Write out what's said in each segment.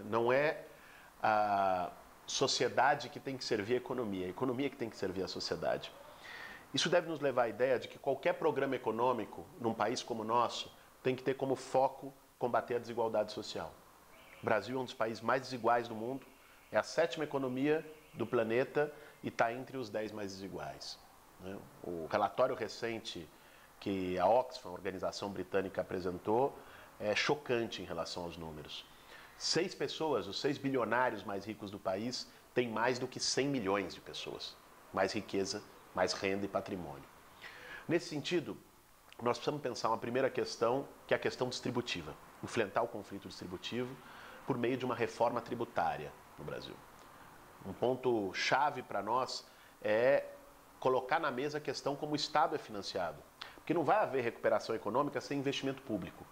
Não é a sociedade que tem que servir a economia que tem que servir a sociedade. Isso deve nos levar à ideia de que qualquer programa econômico, num país como o nosso, tem que ter como foco combater a desigualdade social. O Brasil é um dos países mais desiguais do mundo, é a 7ª economia do planeta e está entre os 10 mais desiguais. O relatório recente que a Oxfam, a organização britânica, apresentou, é chocante em relação aos números. 6 pessoas, os 6 bilionários mais ricos do país, têm mais do que 100 milhões de pessoas. Mais riqueza, mais renda e patrimônio. Nesse sentido, nós precisamos pensar uma primeira questão, que é a questão distributiva. Enfrentar o conflito distributivo por meio de uma reforma tributária no Brasil. Um ponto chave para nós é colocar na mesa a questão como o Estado é financiado. Porque não vai haver recuperação econômica sem investimento público.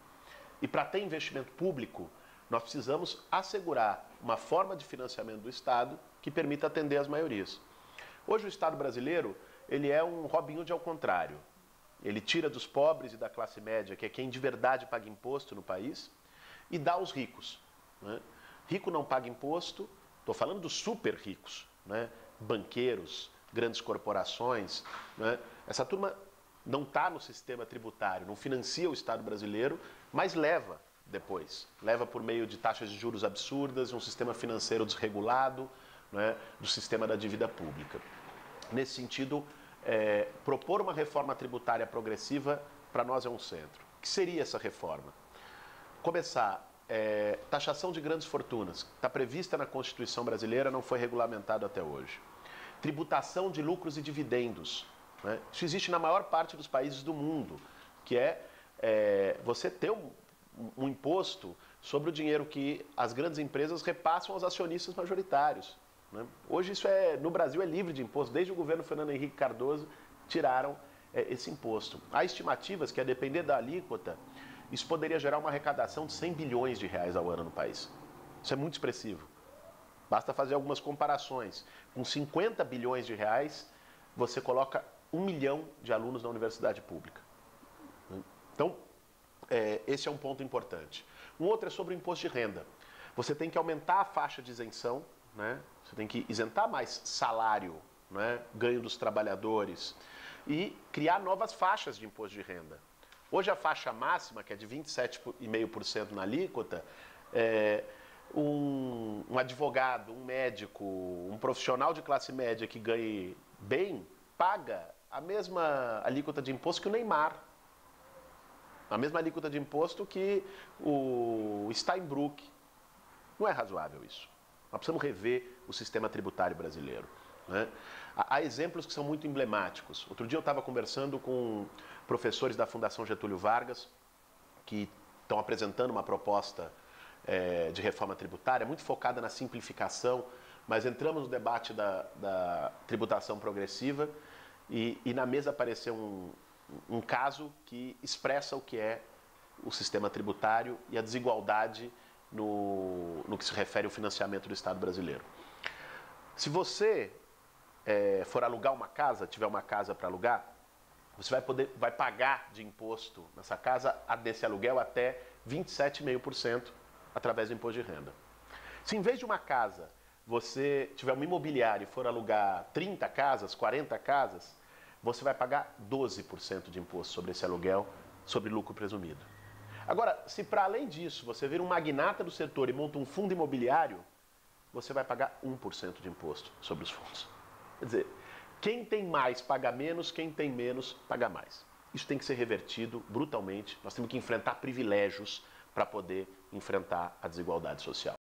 E para ter investimento público, nós precisamos assegurar uma forma de financiamento do Estado que permita atender as maiorias. Hoje o Estado brasileiro, ele é um Robin Hood ao contrário. Ele tira dos pobres e da classe média, que é quem de verdade paga imposto no país, e dá aos ricos. Rico não paga imposto, estou falando dos super ricos, banqueiros, grandes corporações. Essa turma não está no sistema tributário, não financia o Estado brasileiro, mas leva depois. Leva por meio de taxas de juros absurdas, um sistema financeiro desregulado, do sistema da dívida pública. Nesse sentido, propor uma reforma tributária progressiva, para nós é um centro. O que seria essa reforma? Começar, taxação de grandes fortunas, está prevista na Constituição brasileira, não foi regulamentado até hoje. Tributação de lucros e dividendos. Isso existe na maior parte dos países do mundo, que é você ter um imposto sobre o dinheiro que as grandes empresas repassam aos acionistas majoritários. Hoje isso no Brasil é livre de imposto, desde o governo Fernando Henrique Cardoso tiraram esse imposto. Há estimativas que, a depender da alíquota, isso poderia gerar uma arrecadação de 100 bilhões de reais ao ano no país. Isso é muito expressivo. Basta fazer algumas comparações. Com 50 bilhões de reais, você coloca 1 milhão de alunos na universidade pública. Então, esse é um ponto importante. Um outro é sobre o imposto de renda. Você tem que aumentar a faixa de isenção, você tem que isentar mais salário, ganho dos trabalhadores, e criar novas faixas de imposto de renda. Hoje a faixa máxima, que é de 27,5% na alíquota, um advogado, um médico, um profissional de classe média que ganhe bem, paga a mesma alíquota de imposto que o Neymar. A mesma alíquota de imposto que o Steinbrück. Não é razoável isso. Nós precisamos rever o sistema tributário brasileiro. Há exemplos que são muito emblemáticos. Outro dia eu estava conversando com professores da Fundação Getúlio Vargas, que estão apresentando uma proposta de reforma tributária, muito focada na simplificação, mas entramos no debate da tributação progressiva e na mesa apareceu um caso que expressa o que é o sistema tributário e a desigualdade no que se refere ao financiamento do Estado brasileiro. Se você for alugar uma casa, tiver uma casa para alugar, você vai pagar de imposto nessa casa, desse aluguel, até 27,5% através do imposto de renda. Se em vez de uma casa você tiver uma imobiliária e for alugar 30 casas, 40 casas, você vai pagar 12% de imposto sobre esse aluguel, sobre lucro presumido. Agora, se para além disso você vira um magnata do setor e monta um fundo imobiliário, você vai pagar 1% de imposto sobre os fundos. Quer dizer, quem tem mais paga menos, quem tem menos paga mais. Isso tem que ser revertido brutalmente. Nós temos que enfrentar privilégios para poder enfrentar a desigualdade social.